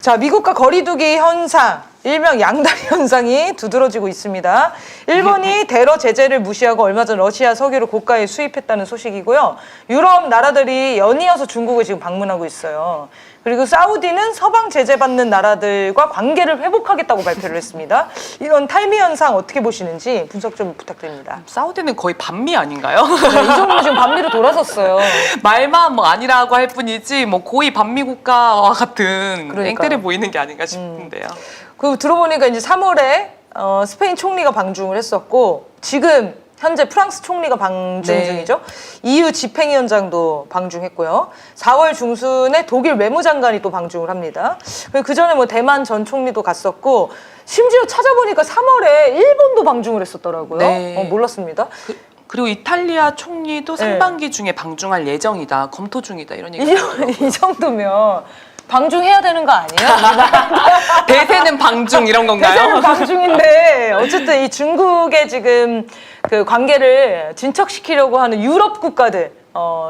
자, 미국과 거리두기 현상, 일명 양다리 현상이 두드러지고 있습니다. 일본이 대러 제재를 무시하고 얼마 전 러시아 석유를 고가에 수입했다는 소식이고요. 유럽 나라들이 연이어서 중국을 지금 방문하고 있어요. 그리고 사우디는 서방 제재받는 나라들과 관계를 회복하겠다고 발표를 했습니다. 이런 탈미 현상 어떻게 보시는지 분석 좀 부탁드립니다. 사우디는 거의 반미 아닌가요? 네, 이 정도 지금 반미로 돌아섰어요. 말만 뭐 아니라고 할 뿐이지 뭐 거의 반미 국가와 같은 그러니까요. 앵떼를 보이는 게 아닌가 싶은데요. 그 들어보니까 이제 3월에 스페인 총리가 방중을 했었고 지금 현재 프랑스 총리가 방중 네. 중이죠. EU 집행위원장도 방중했고요. 4월 중순에 독일 외무장관이 또 방중을 합니다. 그 전에 뭐 대만 전 총리도 갔었고 심지어 찾아보니까 3월에 일본도 방중을 했었더라고요. 네. 몰랐습니다. 그리고 이탈리아 총리도 네. 상반기 중에 방중할 예정이다, 검토 중이다 이런 얘기가 이 정도면 방중해야 되는 거 아니에요? 대세는 방중 이런 건가요? 대세는 방중인데 어쨌든 이 중국의 지금 그 관계를 진척시키려고 하는 유럽 국가들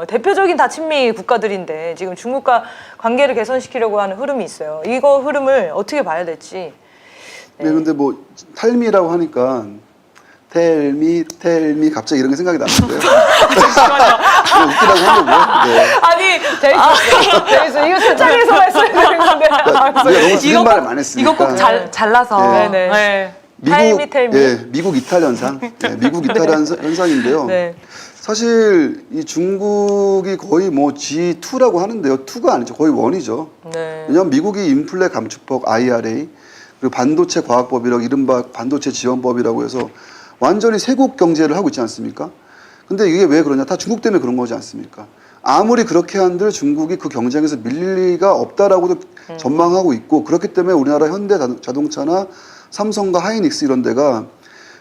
대표적인 다 친미 국가들인데 지금 중국과 관계를 개선시키려고 하는 흐름이 있어요. 이거 흐름을 어떻게 봐야 될지. 네, 근데 뭐 탈미라고 하니까 텔미 갑자기 이런 게 생각이 나는데요. 웃기라고 한 거고요. 네. 아니 재밌어. 이거 출장에서 말씀해야 되는데 우리가 너무 틀린 말을 많이 했으니까. 이거 꼭 잘라서. 네네. 네. 텔미. 미국 이탈 현상. 네, 미국 이탈 현상인데요. 네. 사실 이 중국이 거의 뭐 G2라고 하는데요. 2가 아니죠. 거의 1이죠. 네. 왜냐하면 미국이 인플레 감축법 IRA 그리고 반도체 과학법이라고 이른바 반도체 지원법이라고 해서 완전히 세국 경제를 하고 있지 않습니까? 근데 이게 왜 그러냐? 다 중국 때문에 그런 거지 않습니까? 아무리 그렇게 한들 중국이 그 경쟁에서 밀릴 리가 없다라고도 전망하고 있고 그렇기 때문에 우리나라 현대 자동차나 삼성과 하이닉스 이런 데가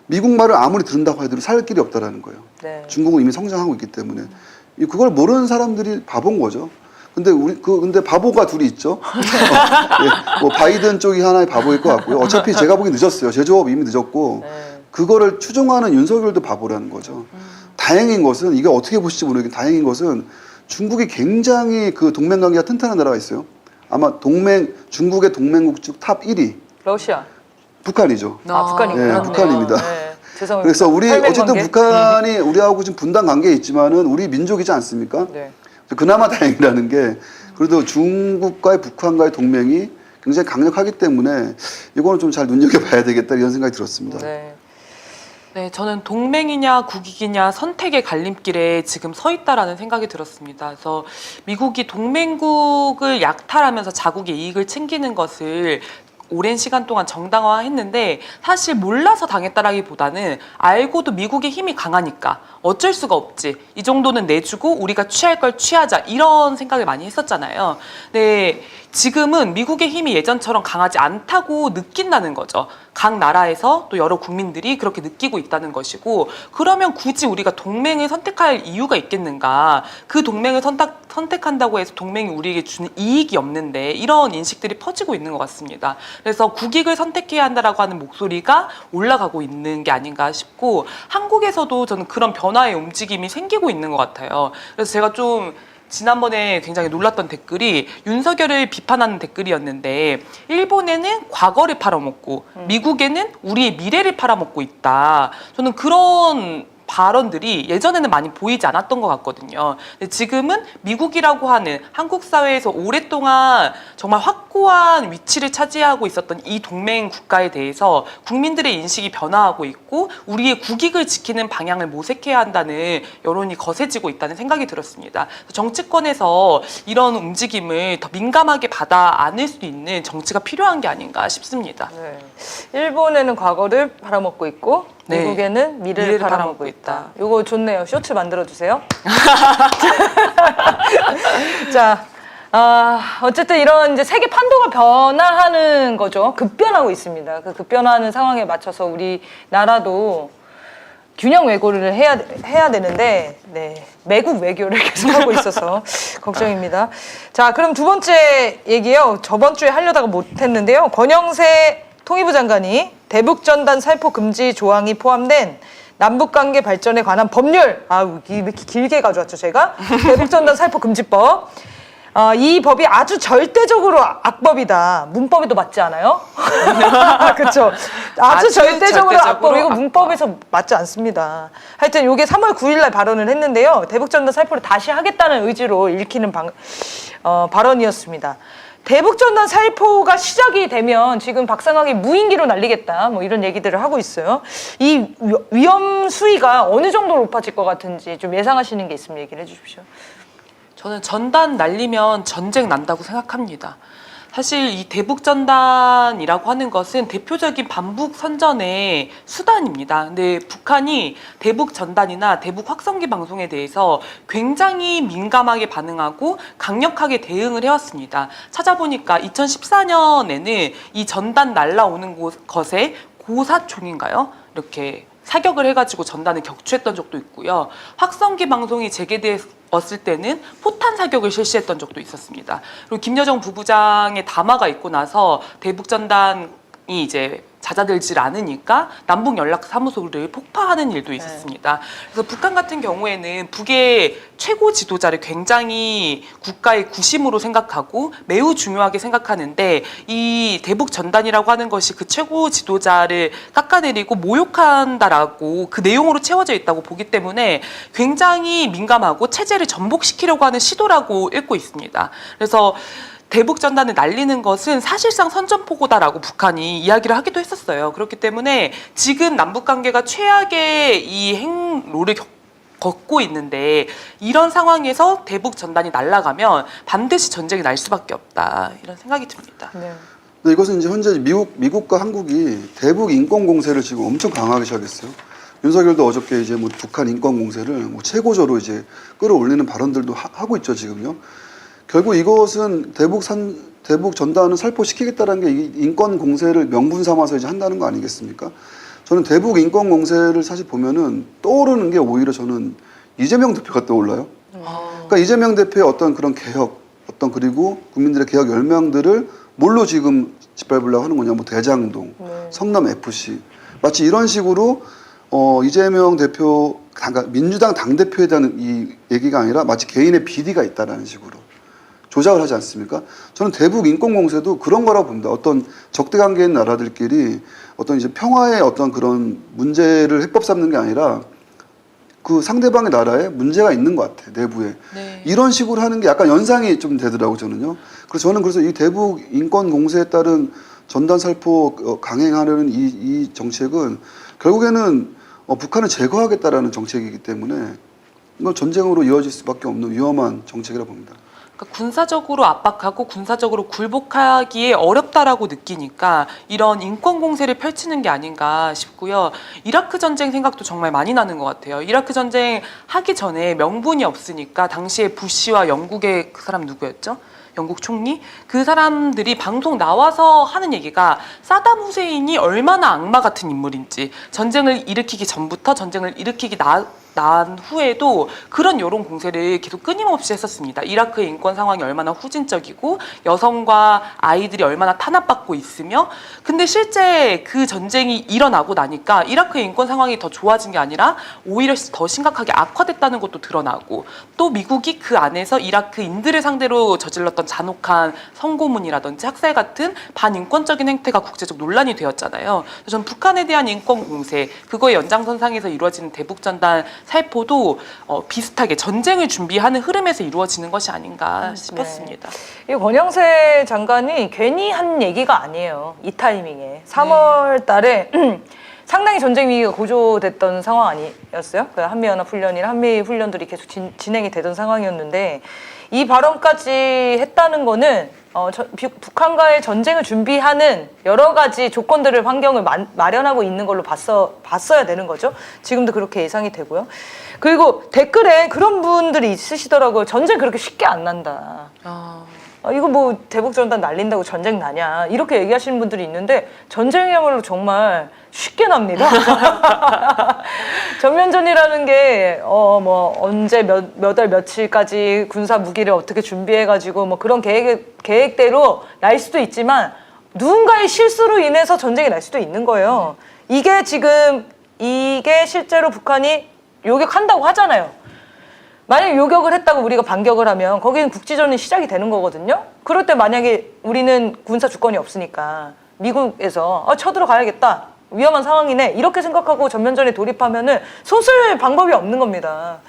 미국 말을 아무리 듣는다고 해도 살 길이 없다라는 거예요. 네. 중국은 이미 성장하고 있기 때문에 그걸 모르는 사람들이 바본 거죠. 근데 근데 바보가 둘이 있죠. 예, 뭐 바이든 쪽이 하나의 바보일 것 같고요. 어차피 제가 보기 늦었어요. 제조업 이미 늦었고 네. 그거를 추종하는 윤석열도 바보라는 거죠. 다행인 것은 이게 어떻게 보실지 모르겠는데 다행인 것은 중국이 굉장히 그 동맹 관계가 튼튼한 나라가 있어요. 아마 중국의 동맹국 중 탑 1위 러시아. 북한이죠. 북한이군요. 네, 북한입니다. 네. 죄송합니다. 그래서 우리 혈맹 어쨌든 관계? 북한이 우리하고 지금 분단 관계에 있지만은 우리 민족이지 않습니까? 네. 그나마 다행이라는 게 그래도 중국과의 북한과의 동맹이 굉장히 강력하기 때문에 이거는 좀 잘 눈여겨봐야 되겠다 이런 생각이 들었습니다. 네. 네, 저는 동맹이냐 국익이냐 선택의 갈림길에 지금 서 있다라는 생각이 들었습니다. 그래서 미국이 동맹국을 약탈하면서 자국의 이익을 챙기는 것을 오랜 시간 동안 정당화했는데 사실 몰라서 당했다라기보다는 알고도 미국의 힘이 강하니까 어쩔 수가 없지. 이 정도는 내주고 우리가 취할 걸 취하자. 이런 생각을 많이 했었잖아요. 네, 지금은 미국의 힘이 예전처럼 강하지 않다고 느낀다는 거죠. 각 나라에서 또 여러 국민들이 그렇게 느끼고 있다는 것이고 그러면 굳이 우리가 동맹을 선택할 이유가 있겠는가. 그 동맹을 선택한다고 해서 동맹이 우리에게 주는 이익이 없는데 이런 인식들이 퍼지고 있는 것 같습니다. 그래서 국익을 선택해야 한다라고 하는 목소리가 올라가고 있는 게 아닌가 싶고 한국에서도 저는 그런 변화의 움직임이 생기고 있는 것 같아요. 그래서 제가 좀 지난번에 굉장히 놀랐던 댓글이 윤석열을 비판하는 댓글이었는데 일본에는 과거를 팔아먹고 미국에는 우리의 미래를 팔아먹고 있다. 저는 그런 발언들이 예전에는 많이 보이지 않았던 것 같거든요. 근데 지금은 미국이라고 하는 한국 사회에서 오랫동안 정말 확고한 위치를 차지하고 있었던 이 동맹 국가에 대해서 국민들의 인식이 변화하고 있고 우리의 국익을 지키는 방향을 모색해야 한다는 여론이 거세지고 있다는 생각이 들었습니다. 정치권에서 이런 움직임을 더 민감하게 받아 안을 수 있는 정치가 필요한 게 아닌가 싶습니다. 네. 일본에는 과거를 팔아먹고 있고 네. 미국에는 미래를 팔아먹고 있다. 이거 좋네요. 쇼츠 만들어주세요. 자, 어쨌든 이런 이제 세계 판도가 변화하는 거죠. 급변하고 있습니다. 그 급변하는 상황에 맞춰서 우리 나라도 균형 외교를 해야 되는데 네, 매국 외교를 계속하고 있어서 걱정입니다. 자, 그럼 두 번째 얘기요. 저번 주에 하려다가 못했는데요. 권영세 통일부 장관이 대북전단 살포 금지 조항이 포함된 남북관계 발전에 관한 법률, 이렇게 길게 가져왔죠 제가. 대북전단 살포 금지법 이 법이 아주 절대적으로 악법이다. 문법에도 맞지 않아요? 그렇죠. 아주 절대적으로 악법이고 문법에서 맞지 않습니다. 하여튼 이게 3월 9일 날 발언을 했는데요. 대북전단 살포를 다시 하겠다는 의지로 읽히는 발언이었습니다. 대북전단 살포가 시작이 되면 지금 박상학이 무인기로 날리겠다 뭐 이런 얘기들을 하고 있어요. 이 위험 수위가 어느 정도로 높아질 것 같은지 좀 예상하시는 게 있으면 얘기를 해주십시오. 저는 전단 날리면 전쟁 난다고 생각합니다. 사실 이 대북전단이라고 하는 것은 대표적인 반북 선전의 수단입니다. 근데 북한이 대북전단이나 대북확성기 방송에 대해서 굉장히 민감하게 반응하고 강력하게 대응을 해왔습니다. 찾아보니까 2014년에는 이 전단 날라오는 것에 고사총인가요? 이렇게 사격을 해가지고 전단을 격추했던 적도 있고요. 확성기 방송이 재개되었을 때는 포탄 사격을 실시했던 적도 있었습니다. 그리고 김여정 부부장의 담화가 있고 나서 대북전단이 이제 잦아들질 않으니까 남북연락사무소를 폭파하는 일도 있었습니다. 그래서 북한 같은 경우에는 북의 최고 지도자를 굉장히 국가의 구심으로 생각하고 매우 중요하게 생각하는데 이 대북전단이라고 하는 것이 그 최고 지도자를 깎아내리고 모욕한다라고 그 내용으로 채워져 있다고 보기 때문에 굉장히 민감하고 체제를 전복시키려고 하는 시도라고 읽고 있습니다. 그래서 대북전단을 날리는 것은 사실상 선전포고다라고 북한이 이야기를 하기도 했었어요. 그렇기 때문에 지금 남북관계가 최악의 이 행로를 걷고 있는데 이런 상황에서 대북전단이 날아가면 반드시 전쟁이 날 수밖에 없다 이런 생각이 듭니다. 네. 근데 이것은 이제 현재 미국과 한국이 대북 인권 공세를 지금 엄청 강하게 시작했어요. 윤석열도 어저께 이제 뭐 북한 인권 공세를 뭐 최고조로 이제 끌어올리는 발언들도 하고 있죠 지금요. 결국 이것은 대북 전단을 살포시키겠다는 게 인권 공세를 명분 삼아서 이제 한다는 거 아니겠습니까? 저는 대북 인권 공세를 사실 보면은 떠오르는 게 오히려 저는 이재명 대표가 떠올라요. 그러니까 이재명 대표의 어떤 그런 개혁, 그리고 국민들의 개혁 열망들을 뭘로 지금 짓밟으려고 하는 거냐, 뭐 대장동, 성남 FC, 마치 이런 식으로 이재명 대표, 민주당 당 대표에 대한 이 얘기가 아니라 마치 개인의 비리가 있다라는 식으로. 조작을 하지 않습니까? 저는 대북 인권 공세도 그런 거라고 봅니다. 어떤 적대 관계인 나라들끼리 어떤 이제 평화의 어떤 그런 문제를 해법 삼는 게 아니라 그 상대방의 나라에 문제가 있는 것 같아, 내부에. 네. 이런 식으로 하는 게 약간 연상이 좀 되더라고요, 저는요. 그래서 저는 그래서 이 대북 인권 공세에 따른 전단 살포 강행하려는 이 정책은 결국에는 북한을 제거하겠다라는 정책이기 때문에 이건 전쟁으로 이어질 수밖에 없는 위험한 정책이라고 봅니다. 그러니까 군사적으로 압박하고 군사적으로 굴복하기에 어렵다라고 느끼니까 이런 인권 공세를 펼치는 게 아닌가 싶고요. 이라크 전쟁 생각도 정말 많이 나는 것 같아요. 이라크 전쟁 하기 전에 명분이 없으니까 당시에 부시와 영국의 그 사람 누구였죠? 영국 총리? 그 사람들이 방송 나와서 하는 얘기가 사담 후세인이 얼마나 악마 같은 인물인지, 전쟁을 일으키기 전부터 전쟁을 일으키기 난 후에도 그런 여론 공세를 계속 끊임없이 했었습니다. 이라크의 인권 상황이 얼마나 후진적이고 여성과 아이들이 얼마나 탄압받고 있으며, 근데 실제 그 전쟁이 일어나고 나니까 이라크의 인권 상황이 더 좋아진 게 아니라 오히려 더 심각하게 악화됐다는 것도 드러나고, 또 미국이 그 안에서 이라크인들을 상대로 저질렀던 잔혹한 성고문이라든지 학살 같은 반인권적인 행태가 국제적 논란이 되었잖아요. 그래서 저는 북한에 대한 인권 공세, 그거의 연장선상에서 이루어지는 대북전단 살포도 비슷하게 전쟁을 준비하는 흐름에서 이루어지는 것이 아닌가 싶었습니다. 이 권영세 장관이 괜히 한 얘기가 아니에요. 이 타이밍에 3월 달에 상당히 전쟁 위기가 고조됐던 상황 아니었어요? 그 한미연합훈련이나 한미 훈련들이 계속 진행이 되던 상황이었는데 이 발언까지 했다는 거는 북한과의 전쟁을 준비하는 여러 가지 조건들을 환경을 마련하고 있는 걸로 봤어야 되는 거죠. 지금도 그렇게 예상이 되고요. 그리고 댓글에 그런 분들이 있으시더라고요. 전쟁 그렇게 쉽게 안 난다. 이거 뭐 대북전단 날린다고 전쟁 나냐 이렇게 얘기하시는 분들이 있는데 전쟁이야말로 정말 쉽게 납니다. 전면전이라는 게 뭐 언제 몇 월 며칠까지 군사 무기를 어떻게 준비해가지고 뭐 그런 계획대로 날 수도 있지만 누군가의 실수로 인해서 전쟁이 날 수도 있는 거예요. 이게 실제로 북한이 요격한다고 하잖아요. 만약에 요격을 했다고 우리가 반격을 하면 거기는 국지전이 시작이 되는 거거든요. 그럴 때 만약에 우리는 군사 주권이 없으니까 미국에서 쳐들어가야겠다. 위험한 상황이네. 이렇게 생각하고 전면전에 돌입하면은 손쓸 방법이 없는 겁니다.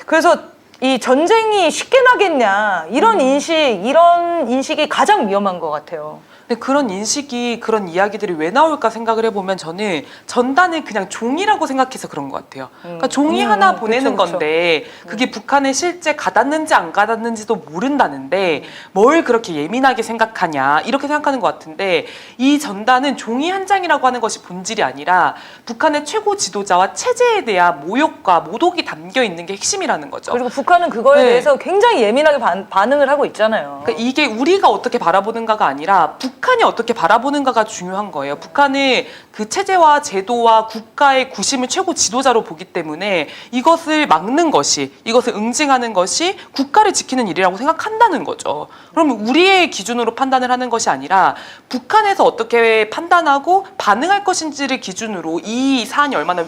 그래서 이 전쟁이 쉽게 나겠냐 이런 인식이 가장 위험한 것 같아요. 근데 그런 인식이, 그런 이야기들이 왜 나올까 생각을 해보면 저는 전단을 그냥 종이라고 생각해서 그런 것 같아요. 그러니까 종이 하나 보내는 그쵸. 건데 그게 북한에 실제 가닿는지 안 가닿는지도 모른다는데 뭘 그렇게 예민하게 생각하냐 이렇게 생각하는 것 같은데, 이 전단은 종이 한 장이라고 하는 것이 본질이 아니라 북한의 최고 지도자와 체제에 대한 모욕과 모독이 담겨 있는 게 핵심이라는 거죠. 그리고 북한은 그거에 네. 대해서 굉장히 예민하게 반응을 하고 있잖아요. 그러니까 이게 우리가 어떻게 바라보는가가 아니라 북한이 어떻게 바라보는가가 중요한 거예요. 북한은 그 체제와 제도와 국가의 구심을 최고 지도자로 보기 때문에 이것을 막는 것이, 이것을 응징하는 것이 국가를 지키는 일이라고 생각한다는 거죠. 그러면 우리의 기준으로 판단을 하는 것이 아니라 북한에서 어떻게 판단하고 반응할 것인지를 기준으로 이 사안이 얼마나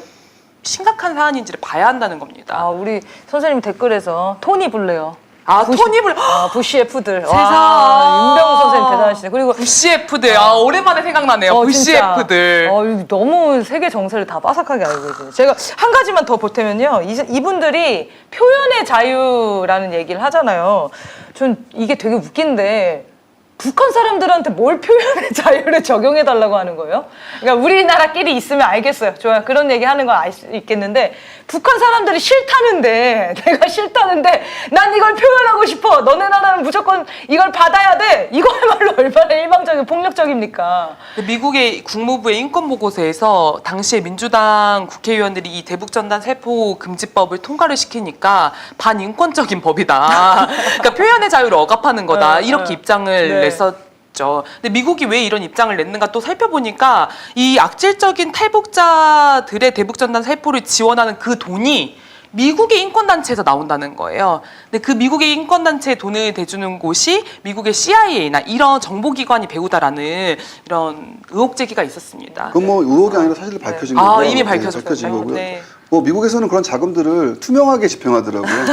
심각한 사안인지를 봐야 한다는 겁니다. 우리 선생님 댓글에서 토니 블레어. 토니 블레어. 부시 F들. 세상. 윤병우 선생님 대단하시네. 그리고 부시 F들. 오랜만에 생각나네요. 부시 진짜. F들. 너무 세계 정세를 다 빠삭하게 알고 계세요. 제가 한 가지만 더 보태면요. 이분들이 표현의 자유라는 얘기를 하잖아요. 전 이게 되게 웃긴데 북한 사람들한테 뭘 표현의 자유를 적용해달라고 하는 거예요? 그러니까 우리나라끼리 있으면 알겠어요. 좋아요. 그런 얘기 하는 건 알 수 있겠는데 북한 사람들이 싫다는데, 내가 싫다는데 난 이걸 표현하고 싶어. 너네 나라는 무조건 이걸 받아야 돼. 이거야말로 얼마나 일방적이고 폭력적입니까? 미국의 국무부의 인권보고서에서 당시에 민주당 국회의원들이 이 대북전단 세포 금지법을 통과를 시키니까 반인권적인 법이다. 그러니까 표현의 자유를 억압하는 거다. 이렇게 입장을 냈었죠. 근데 미국이 왜 이런 입장을 냈는가 또 살펴보니까 이 악질적인 탈북자들의 대북전단 세포를 지원하는 그 돈이 미국의 인권단체에서 나온다는 거예요. 근데 그 미국의 인권단체에 돈을 대주는 곳이 미국의 CIA나 이런 정보기관이 배우다라는 이런 의혹 제기가 있었습니다. 그건 뭐 의혹이 아니라 사실로 밝혀진 거고요. 이미 네, 밝혀진 거고요. 네. 뭐 미국에서는 그런 자금들을 투명하게 집행하더라고요. 네.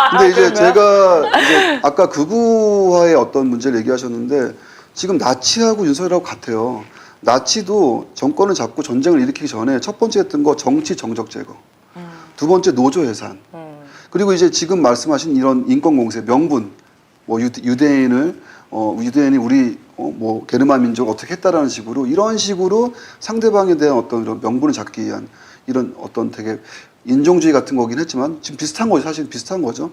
근데 이제 제가 이제 아까 극우화의 어떤 문제를 얘기하셨는데 지금 나치하고 윤석열하고 같아요. 나치도 정권을 잡고 전쟁을 일으키기 전에 첫 번째 했던 거 정치 정적 제거. 두 번째 노조 해산. 그리고 이제 지금 말씀하신 이런 인권 공세 명분, 뭐 유대인이 우리 뭐 게르만 민족 어떻게 했다라는 식으로 이런 식으로 상대방에 대한 어떤 이런 명분을 잡기 위한 이런 어떤 되게 인종주의 같은 거긴 했지만 지금 비슷한 거죠. 사실 비슷한 거죠.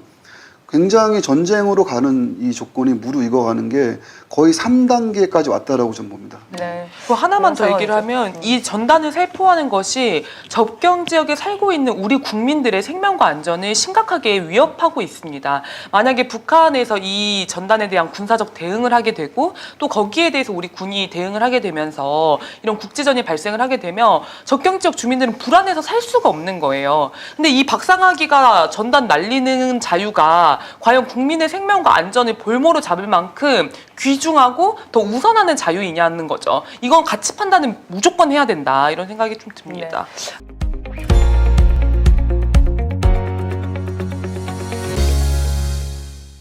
굉장히 전쟁으로 가는 이 조건이 무르익어가는 게 거의 3단계까지 왔다라고 저는 봅니다. 네. 그 하나만 더 얘기를 상황이죠. 하면 이 전단을 살포하는 것이 접경 지역에 살고 있는 우리 국민들의 생명과 안전을 심각하게 위협하고 있습니다. 만약에 북한에서 이 전단에 대한 군사적 대응을 하게 되고 또 거기에 대해서 우리 군이 대응을 하게 되면서 이런 국지전이 발생을 하게 되면 접경 지역 주민들은 불안해서 살 수가 없는 거예요. 근데 이 박상학이가 전단 날리는 자유가 과연 국민의 생명과 안전을 볼모로 잡을 만큼 귀중하고 더 우선하는 자유이냐는 거죠. 이건 가치 판단은 무조건 해야 된다 이런 생각이 좀 듭니다. 네.